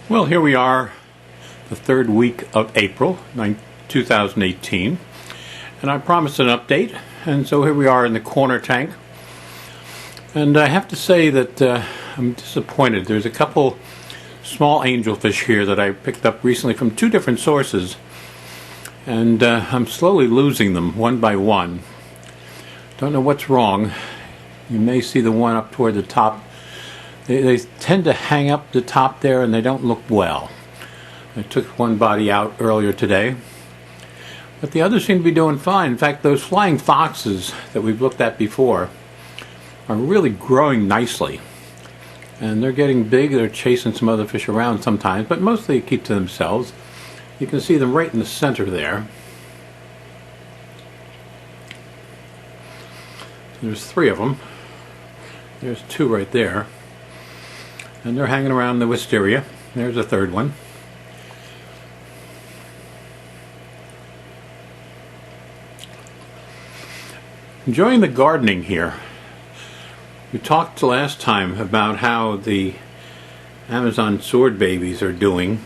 Well, here we are, the third week of April 2018, and I promised an update, and so here we are in the corner tank. And I have to say that I'm disappointed. There's a couple small angelfish here that I picked up recently from two different sources, and I'm slowly losing them one by one. Don't know what's wrong. You may see the one up toward the top. They tend to hang up the top there and they don't look well. I took one body out earlier today, but the others seem to be doing fine. In fact, those flying foxes that we've looked at before are really growing nicely, and they're getting big. They're chasing some other fish around sometimes, but mostly they keep to themselves. You can see them right in the center there. There's three of them. There's two right there. And they're hanging around the wisteria. There's a third one. Enjoying the gardening here. We talked last time about how the Amazon sword babies are doing,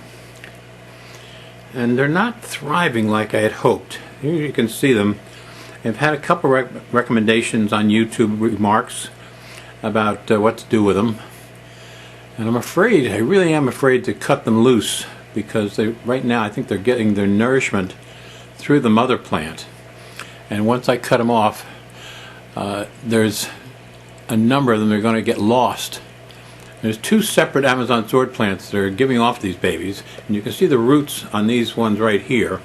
and they're not thriving like I had hoped. Here you can see them. I've had a couple recommendations on YouTube remarks about what to do with them. And I'm afraid, I really am afraid to cut them loose, because right now I think they're getting their nourishment through the mother plant. And once I cut them off, there's a number of them that are going to get lost. There's two separate Amazon sword plants that are giving off these babies, and you can see the roots on these ones right here.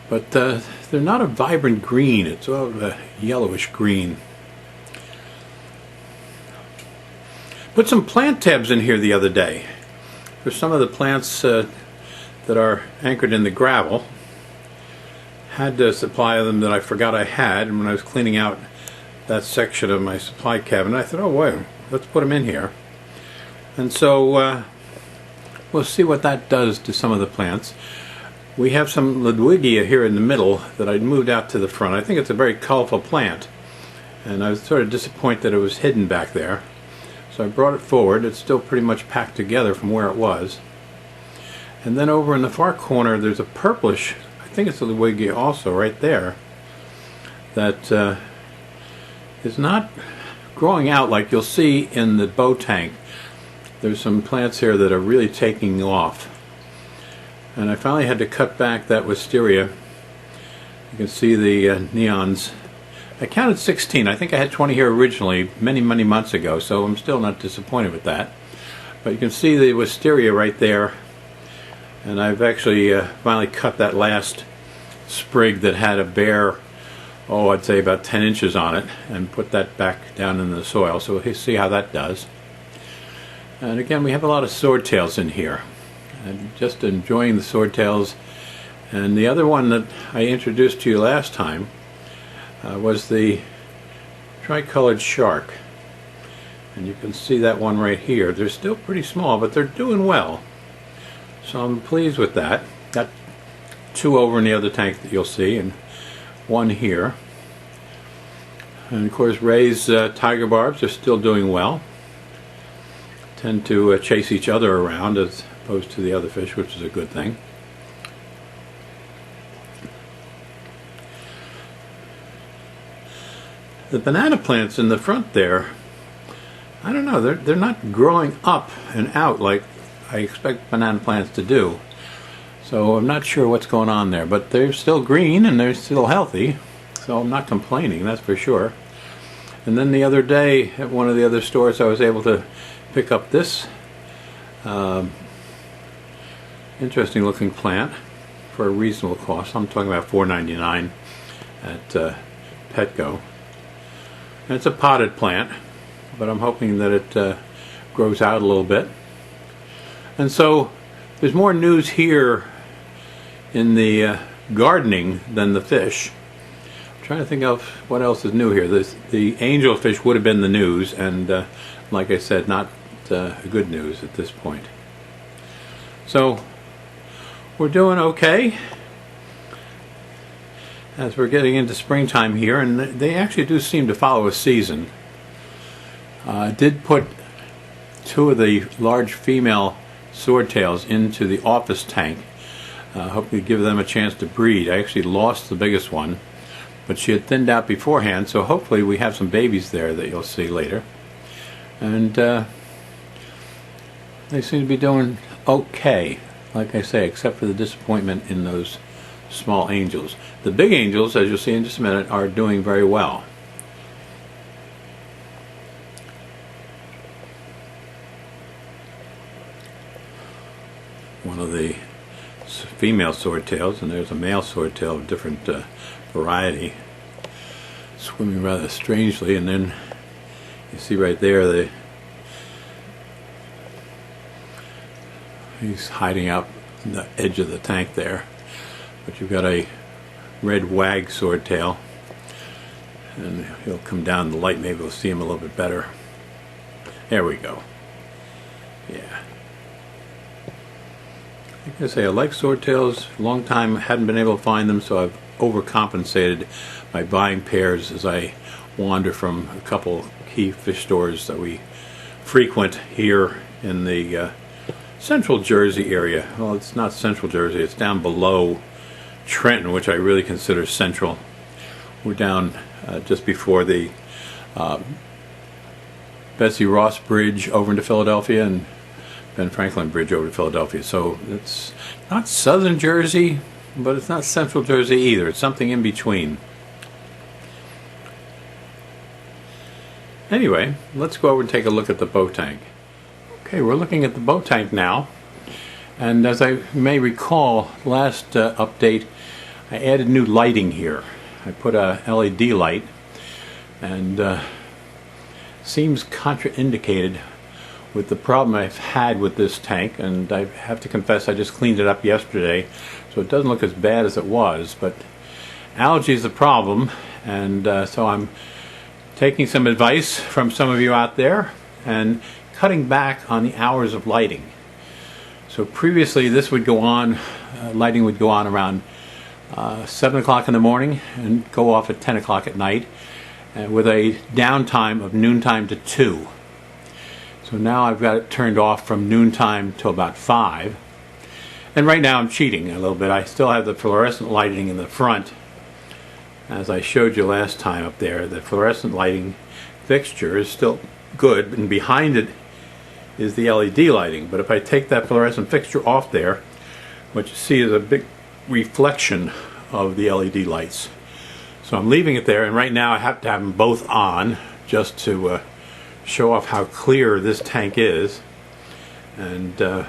But they're not a vibrant green, it's sort of a yellowish green. Put some plant tabs in here the other day for some of the plants that are anchored in the gravel. Had a supply of them that I forgot I had, and when I was cleaning out that section of my supply cabinet, I thought, oh wait, let's put them in here. And so we'll see what that does to some of the plants. We have some Ludwigia here in the middle that I moved out to the front. I think it's a very colorful plant, and I was sort of disappointed that it was hidden back there. So I brought it forward. It's still pretty much packed together from where it was. And then over in the far corner there's a purplish, I think it's a Ludwigia also right there, that is not growing out like you'll see in the bow tank. There's some plants here that are really taking off. And I finally had to cut back that wisteria. You can see the neons. I counted 16. I think I had 20 here originally many months ago, so I'm still not disappointed with that. But you can see the wisteria right there, and I've actually finally cut that last sprig that had a bare, I'd say about 10 inches on it, and put that back down in the soil, so we'll see how that does. And again, we have a lot of swordtails in here. I'm just enjoying the swordtails. And the other one that I introduced to you last time was the tricolored shark, and you can see that one right here. They're still pretty small, but they're doing well, so I'm pleased with that. Got two over in the other tank that you'll see, and one here. And of course Ray's tiger barbs are still doing well. Tend to chase each other around as opposed to the other fish, which is a good thing. The banana plants in the front there, I don't know, they're not growing up and out like I expect banana plants to do. So I'm not sure what's going on there, but they're still green and they're still healthy, so I'm not complaining, that's for sure. And then the other day at one of the other stores I was able to pick up this interesting looking plant for a reasonable cost. I'm talking about $4.99 at Petco. And it's a potted plant, but I'm hoping that it grows out a little bit. And so there's more news here in the gardening than the fish. I'm trying to think of what else is new here. The angelfish would have been the news, and like I said, not good news at this point. So we're doing okay as we're getting into springtime here, and they actually do seem to follow a season. I did put two of the large female swordtails into the office tank. Hopefully give them a chance to breed. I actually lost the biggest one, but she had thinned out beforehand, so hopefully we have some babies there that you'll see later. And they seem to be doing okay, like I say, except for the disappointment in those small angels. The big angels, as you'll see in just a minute, are doing very well. One of the female swordtails, and there's a male swordtail of different variety, swimming rather strangely, and then you see right there he's hiding out in the edge of the tank there. But you've got a red wag swordtail, and he'll come down in the light, maybe we'll see him a little bit better. There we go. Yeah. Like I say, I like swordtails. A long time hadn't been able to find them, so I've overcompensated by buying pairs as I wander from a couple key fish stores that we frequent here in the central Jersey area. Well, it's not central Jersey, it's down below Trenton, which I really consider central. We're down just before the Betsy Ross Bridge over into Philadelphia and Ben Franklin Bridge over to Philadelphia. So it's not southern Jersey, but it's not central Jersey either. It's something in between. Anyway, let's go over and take a look at the boat tank. Okay, we're looking at the boat tank now. And as I may recall, last update, I added new lighting here. I put a LED light, and seems contraindicated with the problem I've had with this tank, and I have to confess I just cleaned it up yesterday, so it doesn't look as bad as it was, but algae is the problem, and so I'm taking some advice from some of you out there and cutting back on the hours of lighting. So previously this would go on, lighting would go on around 7 o'clock in the morning and go off at 10 o'clock at night, with a downtime of noontime to 2. So now I've got it turned off from noontime till about 5. And right now I'm cheating a little bit. I still have the fluorescent lighting in the front. As I showed you last time up there, the fluorescent lighting fixture is still good, and behind it is the LED lighting. But if I take that fluorescent fixture off there, what you see is a big reflection of the LED lights. So I'm leaving it there, and right now I have to have them both on just to show off how clear this tank is. And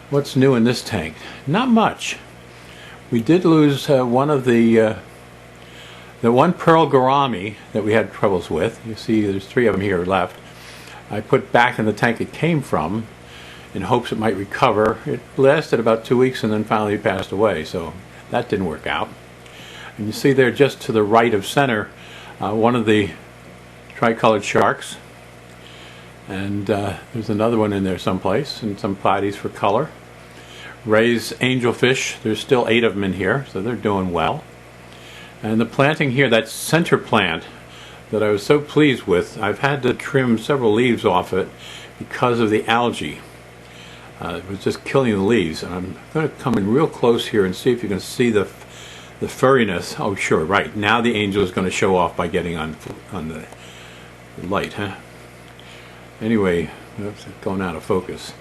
what's new in this tank? Not much. We did lose one of the one pearl gourami that we had troubles with. You see there's 3 of them here left. I put back in the tank it came from in hopes it might recover. It lasted about 2 weeks and then finally passed away, so that didn't work out. And you see there just to the right of center one of the tricolored sharks, and there's another one in there someplace, and some platies for color. Ray's angelfish, there's still 8 of them in here, so they're doing well. And the planting here, that center plant that I was so pleased with, I've had to trim several leaves off it because of the algae. It was just killing the leaves, and I'm going to come in real close here and see if you can see the furriness. Oh sure, right, now the angel is going to show off by getting on the light, huh? Anyway, oops, it's going out of focus.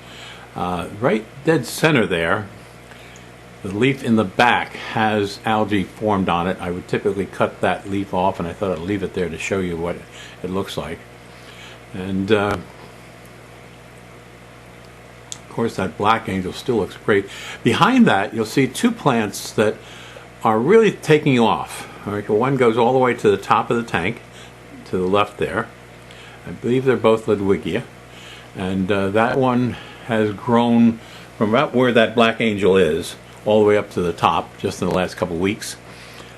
Right dead center there, the leaf in the back has algae formed on it. I would typically cut that leaf off, and I thought I'd leave it there to show you what it looks like. And of course that black angel still looks great. Behind that you'll see 2 plants that are really taking off. All right, one goes all the way to the top of the tank, to the left there. I believe they're both Ludwigia, and that one has grown from about where that black angel is all the way up to the top just in the last couple of weeks.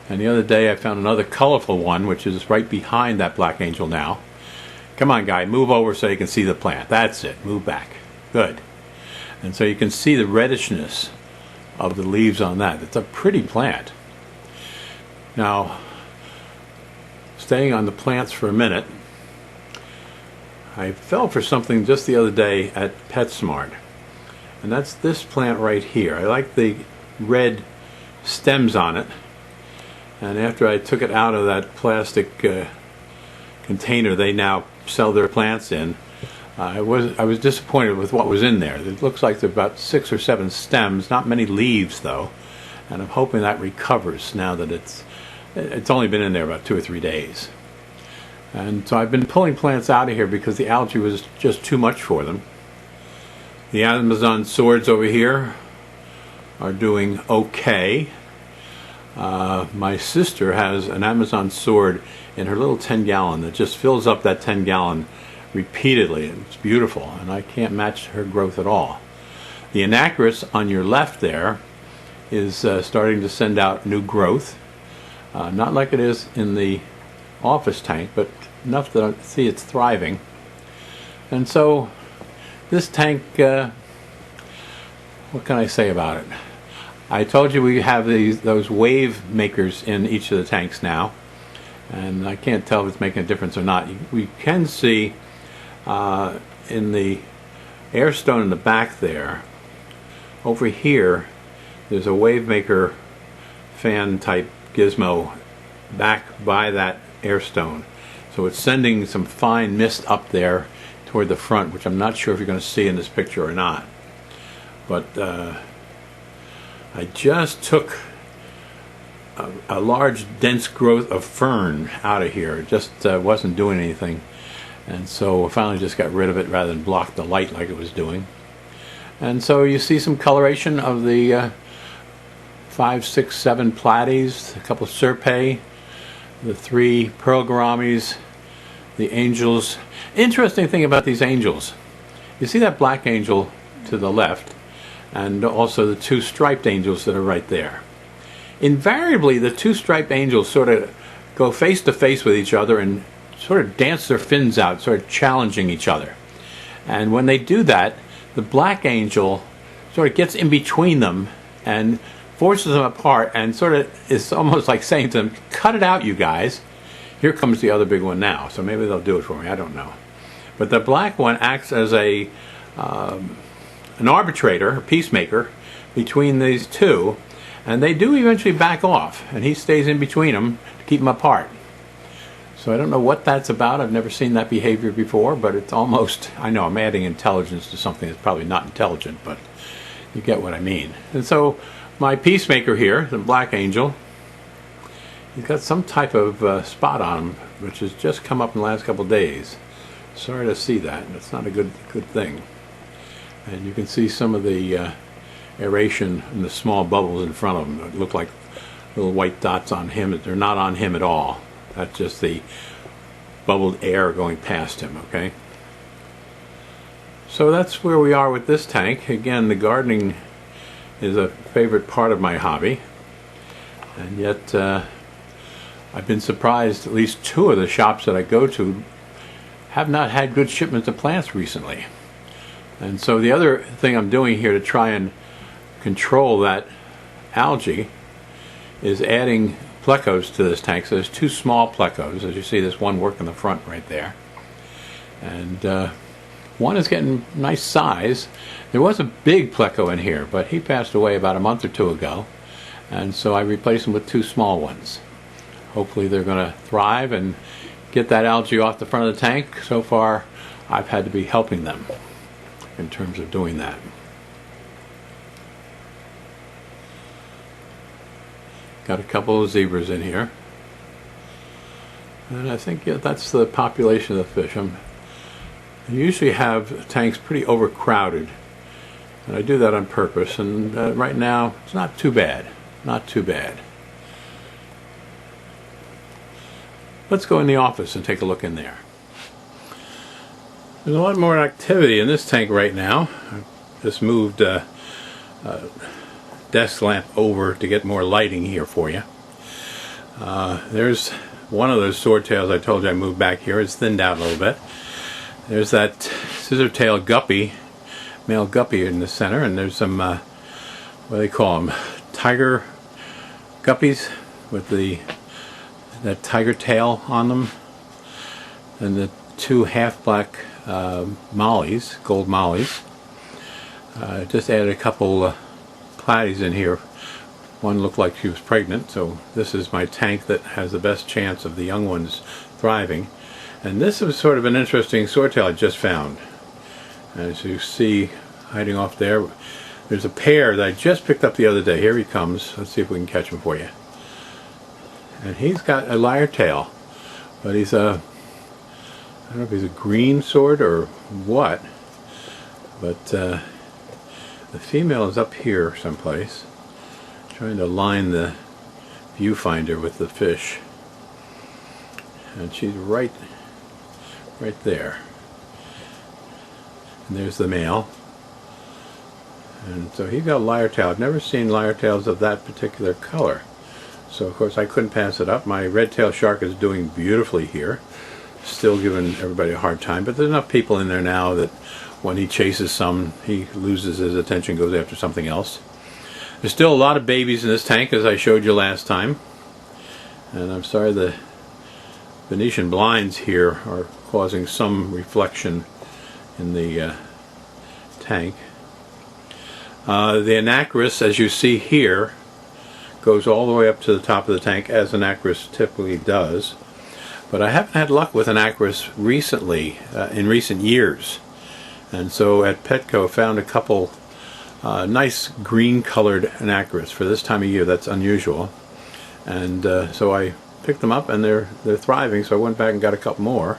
And the other day I found another colorful one which is right behind that black angel now. Come on guy, move over so you can see the plant. That's it, move back. Good. And so you can see the reddishness of the leaves on that. It's a pretty plant. Now, staying on the plants for a minute, I fell for something just the other day at PetSmart. and that's this plant right here. I like the red stems on it, and after I took it out of that plastic container they now sell their plants in, I was disappointed with what was in there. It looks like there's about 6 or 7 stems, not many leaves though, and I'm hoping that recovers now that it's only been in there about 2 or 3 days. And so I've been pulling plants out of here because the algae was just too much for them. The Amazon swords over here are doing okay. My sister has an Amazon sword in her little 10-gallon that just fills up that 10-gallon repeatedly. It's beautiful, and I can't match her growth at all. The Anacris on your left there is starting to send out new growth. Not like it is in the office tank, but enough that I see it's thriving. And so this tank, what can I say about it? I told you we have those wave makers in each of the tanks now, and I can't tell if it's making a difference or not. We can see in the air stone in the back there, over here, there's a wave maker fan type gizmo back by that air stone. So it's sending some fine mist up there toward the front, which I'm not sure if you're going to see in this picture or not. But I just took a large dense growth of fern out of here. It just wasn't doing anything, and so I finally just got rid of it rather than block the light like it was doing. And so you see some coloration of the 5, 6, 7 platies, a couple of serpae, the 3 pearl gouramis, the angels. Interesting thing about these angels, you see that black angel to the left, and also the 2 striped angels that are right there. Invariably, the 2 striped angels sort of go face to face with each other and sort of dance their fins out, sort of challenging each other. And when they do that, the black angel sort of gets in between them and forces them apart, and sort of is almost like saying to them, cut it out, you guys. Here comes the other big one now, so maybe they'll do it for me, I don't know. But the black one acts as an arbitrator, a peacemaker, between these 2, and they do eventually back off, and he stays in between them to keep them apart. So I don't know what that's about. I've never seen that behavior before, but it's almost, I know I'm adding intelligence to something that's probably not intelligent, but you get what I mean. And so my peacemaker here, the black angel, he's got some type of spot on him, which has just come up in the last couple of days. Sorry to see that. It's not a good thing. And you can see some of the aeration in the small bubbles in front of him. It look like little white dots on him. They're not on him at all. That's just the bubbled air going past him, okay? So that's where we are with this tank. Again, the gardening is a favorite part of my hobby, and yet I've been surprised at least 2 of the shops that I go to have not had good shipments of plants recently. And so the other thing I'm doing here to try and control that algae is adding plecos to this tank. So there's 2 small plecos. As you see, there's one working the front right there, and one is getting nice size. There was a big pleco in here, but he passed away about a month or 2 ago, and so I replaced him with 2 small ones. Hopefully they're going to thrive and get that algae off the front of the tank. So far I've had to be helping them in terms of doing that. Got a couple of zebras in here, and I think that's the population of the fish. I usually have tanks pretty overcrowded, and I do that on purpose, and right now it's not too bad. Not too bad. Let's go in the office and take a look in there. There's a lot more activity in this tank right now. I just moved desk lamp over to get more lighting here for you. There's one of those swordtails I told you I moved back here. It's thinned out a little bit. There's that scissor-tailed guppy, male guppy in the center, and there's some, what do they call them, tiger guppies with that tiger tail on them, and the 2 half-black mollies, gold mollies. Just added a couple platies in here. One looked like she was pregnant, so this is my tank that has the best chance of the young ones thriving. And this was sort of an interesting swordtail I just found. As you see, hiding off there, there's a pair that I just picked up the other day. Here he comes. Let's see if we can catch him for you. And he's got a lyre tail, but he's a, I don't know if he's a green sword or what, but the female is up here someplace, trying to line the viewfinder with the fish, and she's right there. And there's the male, and so he's got a lyre tail. I've never seen lyre tails of that particular color, so of course I couldn't pass it up. My red-tailed shark is doing beautifully here, still giving everybody a hard time, but there's enough people in there now that when he chases some, he loses his attention, goes after something else. There's still a lot of babies in this tank, as I showed you last time, and I'm sorry the Venetian blinds here are causing some reflection in the tank. The anacris, as you see here, goes all the way up to the top of the tank, as anacris typically does, but I haven't had luck with anacris recently, in recent years, and so at Petco found a couple nice green colored anacris for this time of year. That's unusual, and so I picked them up, and they're thriving, so I went back and got a couple more,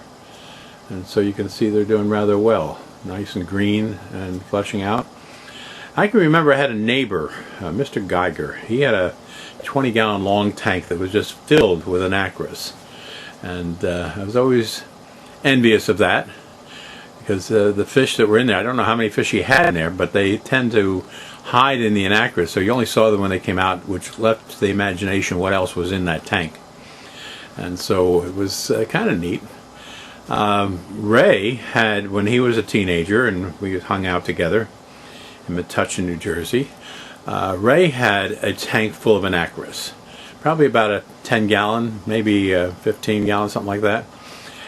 and so you can see they're doing rather well, nice and green and fleshing out. I can remember I had a neighbor, Mr. Geiger. He had a 20-gallon long tank that was just filled with anacris, and I was always envious of that, because the fish that were in there, I don't know how many fish he had in there, but they tend to hide in the anacris, so you only saw them when they came out, which left to the imagination what else was in that tank. And so it was kind of neat. Ray had, when he was a teenager and we hung out together in Metuchen, New Jersey, Ray had a tank full of anacris, probably about a 10-gallon, maybe 15-gallon, something like that.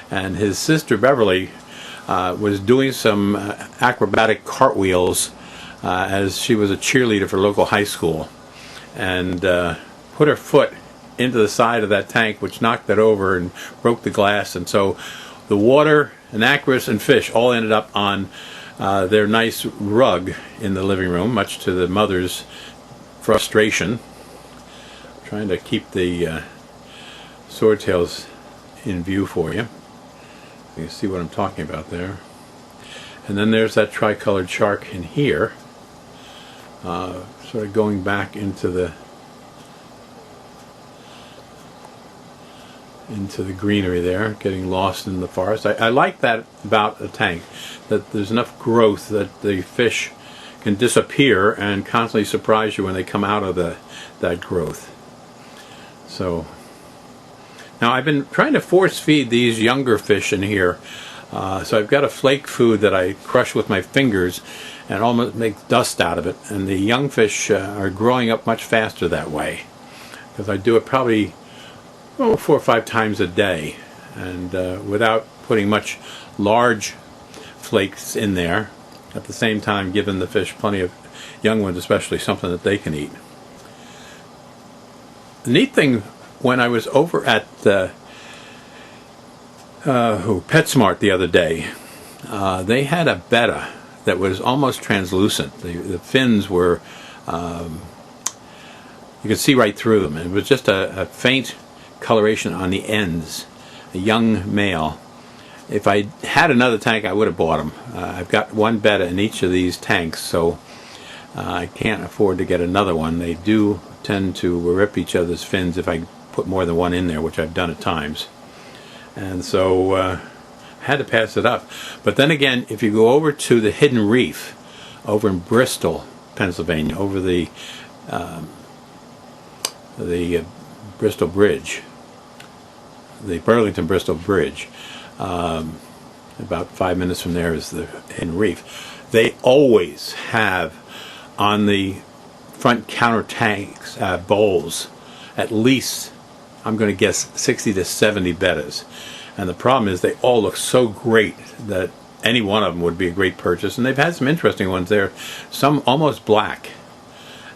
And his sister Beverly was doing some acrobatic cartwheels as she was a cheerleader for local high school, and put her foot into the side of that tank, which knocked it over and broke the glass, and so the water, anacris, and fish all ended up on their nice rug in the living room, much to the mother's frustration. I'm trying to keep the swordtails in view for you. You can see what I'm talking about there. And then there's that tricolored shark in here, sort of going back into the greenery there, getting lost in the forest. I like that about a tank, that there's enough growth that the fish can disappear and constantly surprise you when they come out of that growth. So now I've been trying to force feed these younger fish in here, so I've got a flake food that I crush with my fingers and almost make dust out of it, and the young fish are growing up much faster that way, because I do it probably 4 or 5 times a day, and without putting much large flakes in there, at the same time giving the fish plenty of young ones, especially something that they can eat. The neat thing, when I was over at PetSmart the other day, they had a betta that was almost translucent. The fins were, you could see right through them. It was just a faint coloration on the ends, a young male. If I had another tank, I would have bought them. I've got one betta in each of these tanks, so I can't afford to get another one. They do tend to rip each other's fins if I put more than one in there, which I've done at times. And so I had to pass it up. But then again, if you go over to the Hidden Reef over in Bristol, Pennsylvania, over the Bristol Bridge, the Burlington-Bristol Bridge, about 5 minutes from there is the Hidden Reef. They always have on the front counter tanks, bowls, at least, I'm going to guess, 60 to 70 bettas. And the problem is they all look so great that any one of them would be a great purchase. And they've had some interesting ones there, some almost black.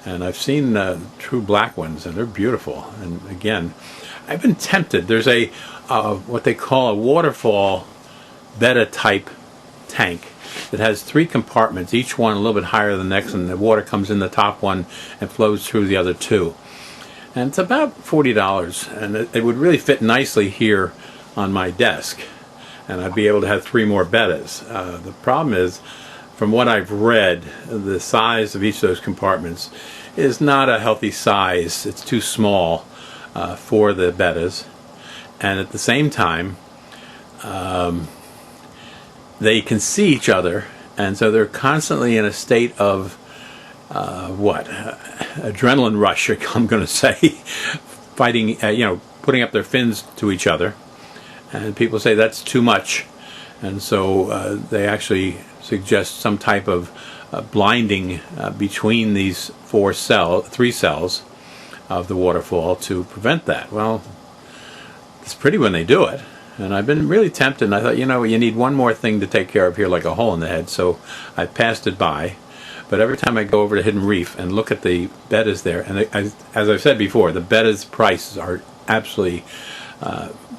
And I've seen true black ones, and they're beautiful. And again, I've been tempted. There's a what they call a waterfall betta type tank that has 3 compartments, each one a little bit higher than the next, and the water comes in the top one and flows through the other 2. And it's about $40, and it would really fit nicely here on my desk, and I'd be able to have 3 more bettas. The problem is, from what I've read, the size of each of those compartments is not a healthy size. It's too small for the bettas, and at the same time, they can see each other, and so they're constantly in a state of adrenaline rush, I'm going to say, fighting, putting up their fins to each other. And people say that's too much, and so they actually suggest some type of blinding between these 3 cells of the waterfall to prevent that. Well, it's pretty when they do it. And I've been really tempted, and I thought, you need one more thing to take care of here, like a hole in the head, so I passed it by. But every time I go over to Hidden Reef and look at the bettas there, and as I've said before, the bettas' prices are absolutely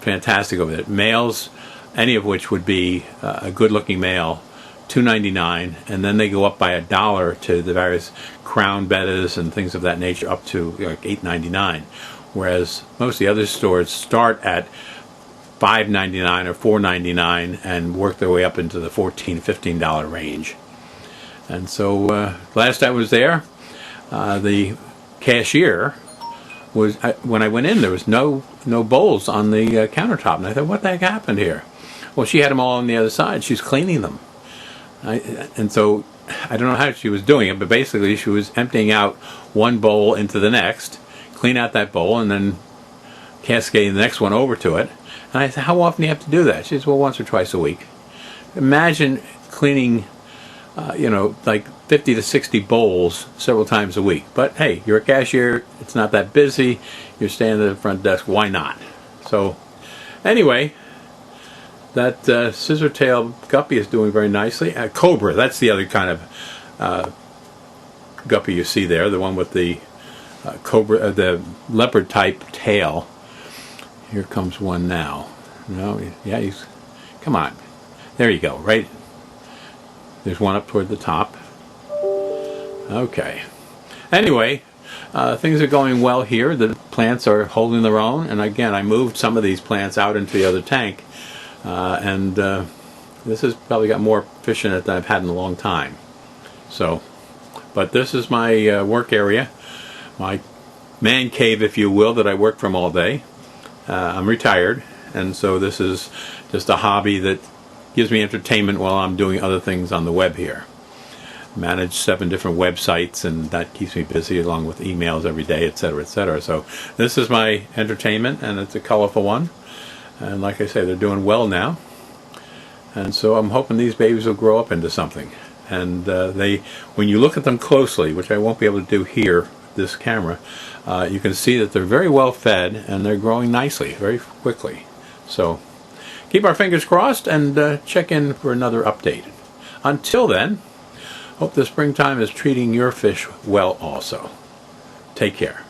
fantastic over there. Males, any of which would be a good-looking male, $2.99, and then they go up by $1 to the various crown bettas and things of that nature, up to like $8.99. Whereas most of the other stores start at $5.99 or $4.99 and work their way up into the $14, $15 range. And so last I was there, the cashier was, when I went in, there was no bowls on the countertop, and I thought, what the heck happened here? Well, she had them all on the other side. She's cleaning them. And so I don't know how she was doing it, but basically she was emptying out one bowl into the next, clean out that bowl, and then cascading the next one over to it. And I said, how often do you have to do that? She says, well, once or twice a week. Imagine cleaning, like 50 to 60 bowls several times a week. But hey, you're a cashier. It's not that busy. You're standing at the front desk. Why not? So anyway, that scissor-tailed guppy is doing very nicely. Cobra, that's the other kind of guppy you see there, the one with the the leopard-type tail. Here comes one now. No, yeah, come on. There you go, right? There's one up toward the top. Okay. Anyway, things are going well here. The plants are holding their own, and again, I moved some of these plants out into the other tank, and this has probably got more fish in it than I've had in a long time. So, but this is my work area, my man cave, if you will, that I work from all day. I'm retired, and so this is just a hobby that gives me entertainment while I'm doing other things on the web here. Manage 7 different websites, and that keeps me busy, along with emails every day, etc., etc. So this is my entertainment, and it's a colorful one. And like I say, they're doing well now. And so I'm hoping these babies will grow up into something. And when you look at them closely, which I won't be able to do here, this camera, you can see that they're very well fed, and they're growing nicely, very quickly. So keep our fingers crossed, and check in for another update. Until then, hope the springtime is treating your fish well also. Take care.